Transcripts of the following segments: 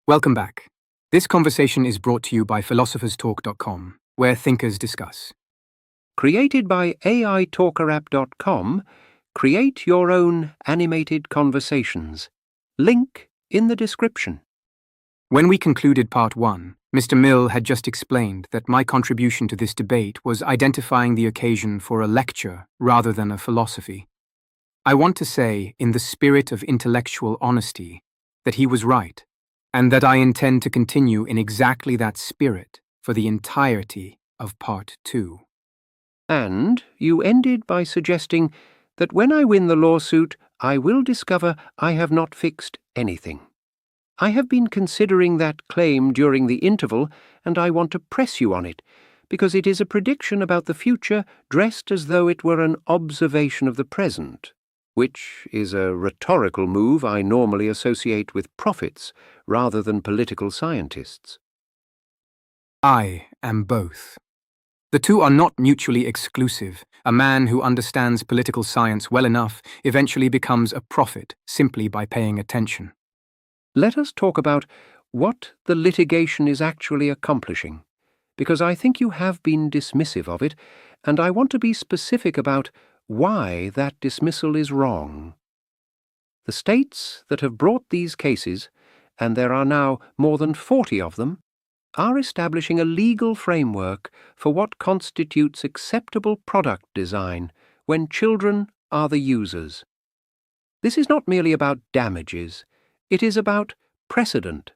Welcome back. This conversation is brought to you by philosopherstalk.com, where thinkers discuss. Created by AITalkerapp.com, create your own animated conversations. Link in the description. When we concluded part 1, Mr. Mill had just explained that my contribution to this debate was identifying the occasion for a lecture rather than a philosophy. I want to say, in the spirit of intellectual honesty, that he was right, and that I intend to continue in exactly that spirit for the entirety of part 2. And you ended by suggesting that when I win the lawsuit, I will discover I have not fixed anything. I have been considering that claim during the interval, and I want to press you on it, because it is a prediction about the future dressed as though it were an observation of the present, which is a rhetorical move I normally associate with prophets rather than political scientists. I am both. The two are not mutually exclusive. A man who understands political science well enough eventually becomes a prophet simply by paying attention. Let us talk about what the litigation is actually accomplishing, because I think you have been dismissive of it, and I want to be specific about why that dismissal is wrong. The states that have brought these cases, and there are now more than 40 of them, are establishing a legal framework for what constitutes acceptable product design when children are the users. This is not merely about damages, it is about precedent.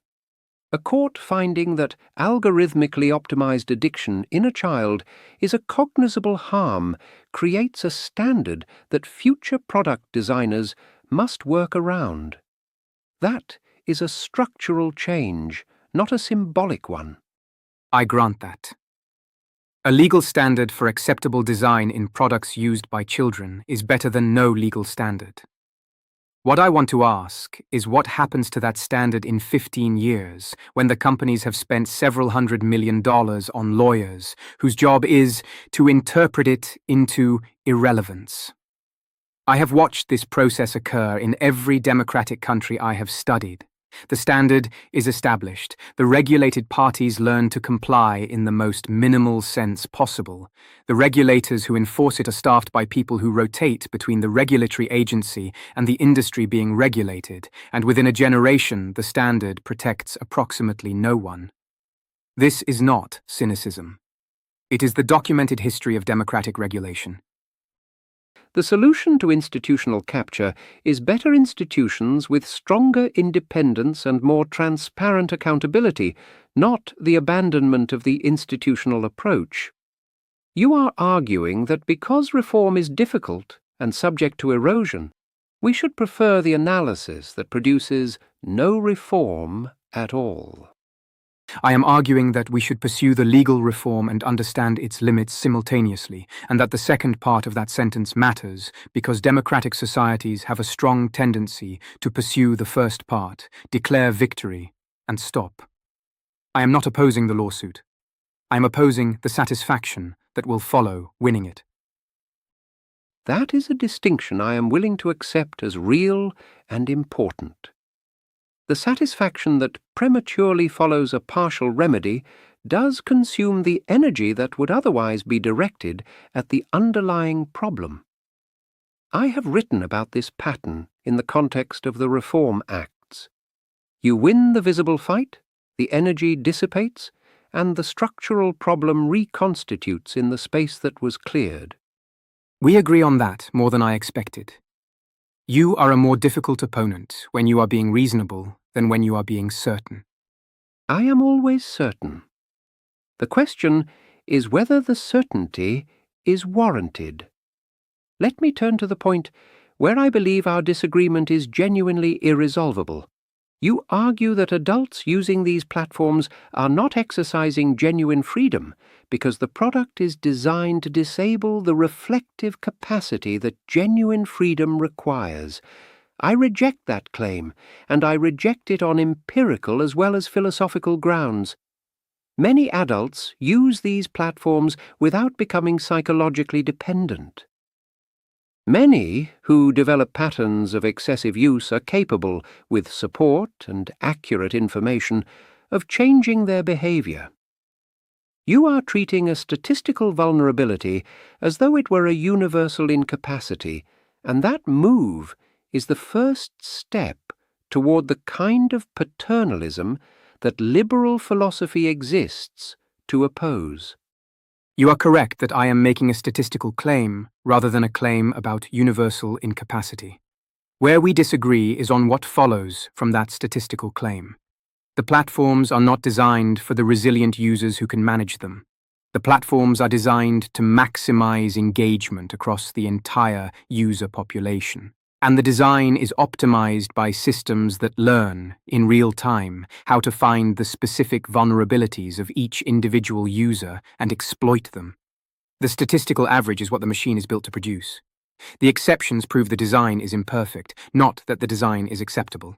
A court finding that algorithmically optimized addiction in a child is a cognizable harm creates a standard that future product designers must work around. That is a structural change, not a symbolic one. I grant that. A legal standard for acceptable design in products used by children is better than no legal standard. What I want to ask is what happens to that standard in 15 years when the companies have spent several $100 million on lawyers whose job is to interpret it into irrelevance. I have watched this process occur in every democratic country I have studied. The standard is established. The regulated parties learn to comply in the most minimal sense possible. The regulators who enforce it are staffed by people who rotate between the regulatory agency and the industry being regulated, and within a generation the standard protects approximately no one. This is not cynicism. It is the documented history of democratic regulation. The solution to institutional capture is better institutions with stronger independence and more transparent accountability, not the abandonment of the institutional approach. You are arguing that because reform is difficult and subject to erosion, we should prefer the analysis that produces no reform at all. I am arguing that we should pursue the legal reform and understand its limits simultaneously, and that the second part of that sentence matters because democratic societies have a strong tendency to pursue the first part, declare victory, and stop. I am not opposing the lawsuit. I am opposing the satisfaction that will follow winning it. That is a distinction I am willing to accept as real and important. The satisfaction that prematurely follows a partial remedy does consume the energy that would otherwise be directed at the underlying problem. I have written about this pattern in the context of the Reform Acts. You win the visible fight, the energy dissipates, and the structural problem reconstitutes in the space that was cleared. We agree on that more than I expected. You are a more difficult opponent when you are being reasonable than when you are being certain. I am always certain. The question is whether the certainty is warranted. Let me turn to the point where I believe our disagreement is genuinely irresolvable. You argue that adults using these platforms are not exercising genuine freedom because the product is designed to disable the reflective capacity that genuine freedom requires. I reject that claim, and I reject it on empirical as well as philosophical grounds. Many adults use these platforms without becoming psychologically dependent. Many who develop patterns of excessive use are capable, with support and accurate information, of changing their behavior. You are treating a statistical vulnerability as though it were a universal incapacity, and that move is the first step toward the kind of paternalism that liberal philosophy exists to oppose. You are correct that I am making a statistical claim rather than a claim about universal incapacity. Where we disagree is on what follows from that statistical claim. The platforms are not designed for the resilient users who can manage them. The platforms are designed to maximize engagement across the entire user population. And the design is optimized by systems that learn, in real time, how to find the specific vulnerabilities of each individual user and exploit them. The statistical average is what the machine is built to produce. The exceptions prove the design is imperfect, not that the design is acceptable.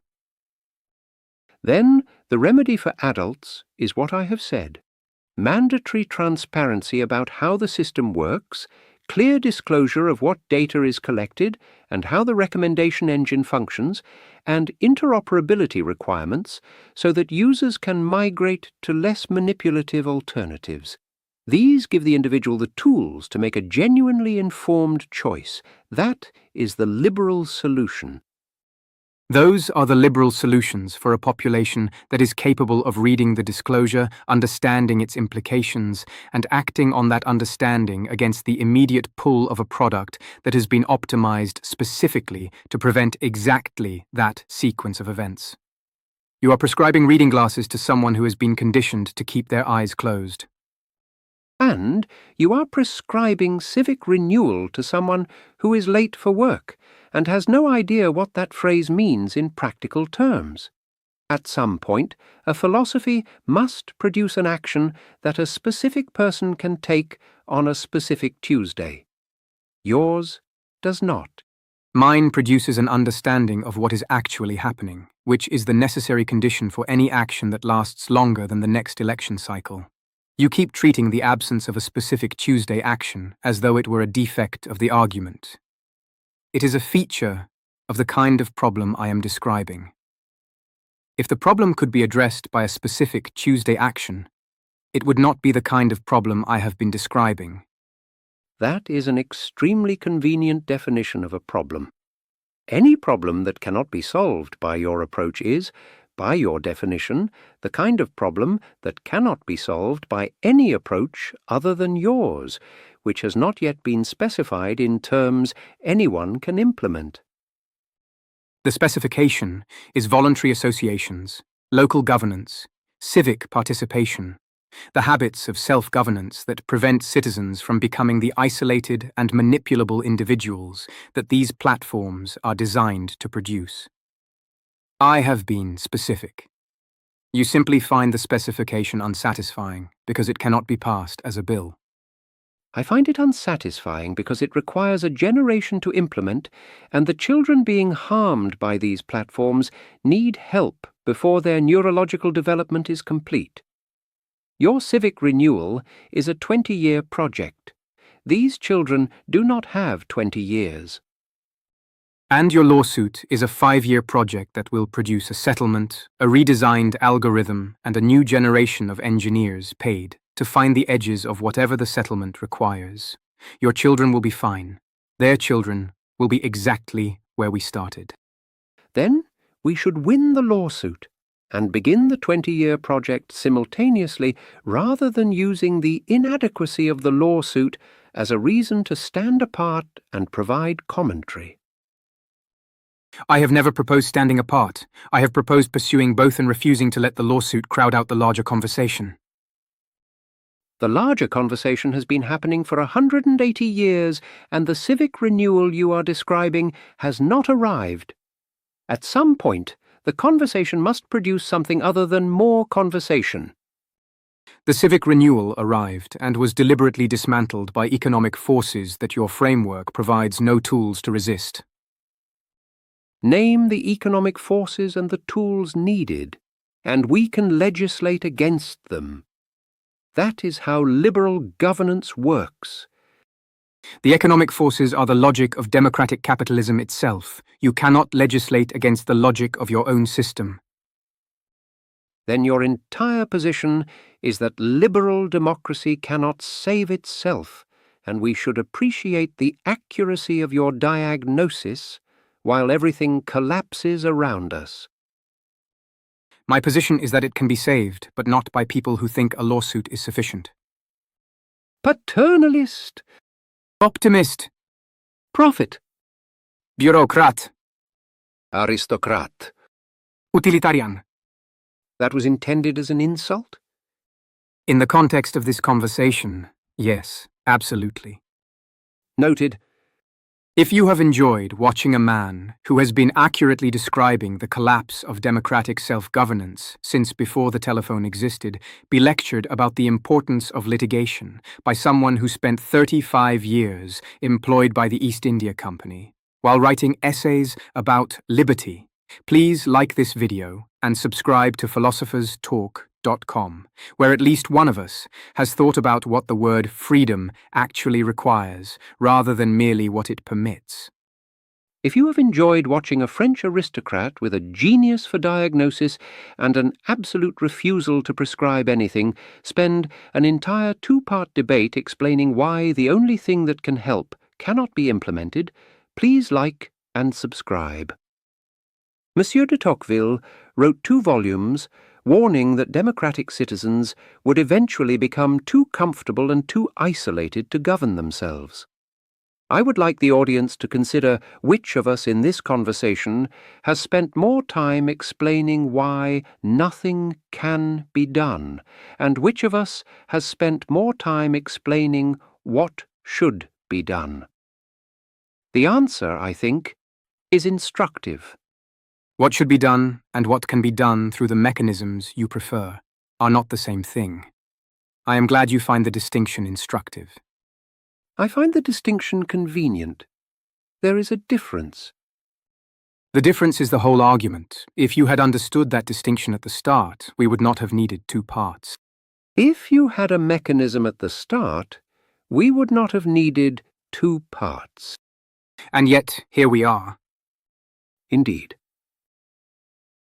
Then, the remedy for adults is what I have said. Mandatory transparency about how the system works, clear disclosure of what data is collected and how the recommendation engine functions, and interoperability requirements so that users can migrate to less manipulative alternatives. These give the individual the tools to make a genuinely informed choice. That is the liberal solution. Those are the liberal solutions for a population that is capable of reading the disclosure, understanding its implications, and acting on that understanding against the immediate pull of a product that has been optimized specifically to prevent exactly that sequence of events. You are prescribing reading glasses to someone who has been conditioned to keep their eyes closed. And you are prescribing civic renewal to someone who is late for work and has no idea what that phrase means in practical terms. At some point, a philosophy must produce an action that a specific person can take on a specific Tuesday. Yours does not. Mine produces an understanding of what is actually happening, which is the necessary condition for any action that lasts longer than the next election cycle. You keep treating the absence of a specific Tuesday action as though it were a defect of the argument. It is a feature of the kind of problem I am describing. If the problem could be addressed by a specific Tuesday action, it would not be the kind of problem I have been describing. That is an extremely convenient definition of a problem. Any problem that cannot be solved by your approach is, by your definition, the kind of problem that cannot be solved by any approach other than yours, which has not yet been specified in terms anyone can implement. The specification is voluntary associations, local governance, civic participation, the habits of self-governance that prevent citizens from becoming the isolated and manipulable individuals that these platforms are designed to produce. I have been specific. You simply find the specification unsatisfying because it cannot be passed as a bill. I find it unsatisfying because it requires a generation to implement, and the children being harmed by these platforms need help before their neurological development is complete. Your civic renewal is a 20-year project. These children do not have 20 years. And your lawsuit is a 5-year project that will produce a settlement, a redesigned algorithm, and a new generation of engineers paid to find the edges of whatever the settlement requires. Your children will be fine. Their children will be exactly where we started. Then we should win the lawsuit and begin the 20-year project simultaneously rather than using the inadequacy of the lawsuit as a reason to stand apart and provide commentary. I have never proposed standing apart. I have proposed pursuing both and refusing to let the lawsuit crowd out the larger conversation. The larger conversation has been happening for 180 years, and the civic renewal you are describing has not arrived. At some point, the conversation must produce something other than more conversation. The civic renewal arrived and was deliberately dismantled by economic forces that your framework provides no tools to resist. Name the economic forces and the tools needed, and we can legislate against them. That is how liberal governance works. The economic forces are the logic of democratic capitalism itself. You cannot legislate against the logic of your own system. Then your entire position is that liberal democracy cannot save itself, and we should appreciate the accuracy of your diagnosis while everything collapses around us. My position is that it can be saved, but not by people who think a lawsuit is sufficient. Paternalist, Optimist, prophet, bureaucrat, aristocrat. utilitarian. That was intended as an insult? In the context of this conversation, yes, absolutely. Noted. If you have enjoyed watching a man who has been accurately describing the collapse of democratic self-governance since before the telephone existed, be lectured about the importance of litigation by someone who spent 35 years employed by the East India Company, while writing essays about liberty, please like this video and subscribe to philosopherstalk.com, where at least one of us has thought about what the word freedom actually requires, rather than merely what it permits. If you have enjoyed watching a French aristocrat with a genius for diagnosis and an absolute refusal to prescribe anything spend an entire two-part debate explaining why the only thing that can help cannot be implemented, please like and subscribe. Monsieur de Tocqueville wrote 2 volumes warning that democratic citizens would eventually become too comfortable and too isolated to govern themselves. I would like the audience to consider which of us in this conversation has spent more time explaining why nothing can be done, and which of us has spent more time explaining what should be done. The answer, I think, is instructive. What should be done and what can be done through the mechanisms you prefer are not the same thing. I am glad you find the distinction instructive. I find the distinction convenient. There is a difference. The difference is the whole argument. If you had understood that distinction at the start, we would not have needed 2 parts. If you had a mechanism at the start, we would not have needed 2 parts. And yet, here we are. Indeed.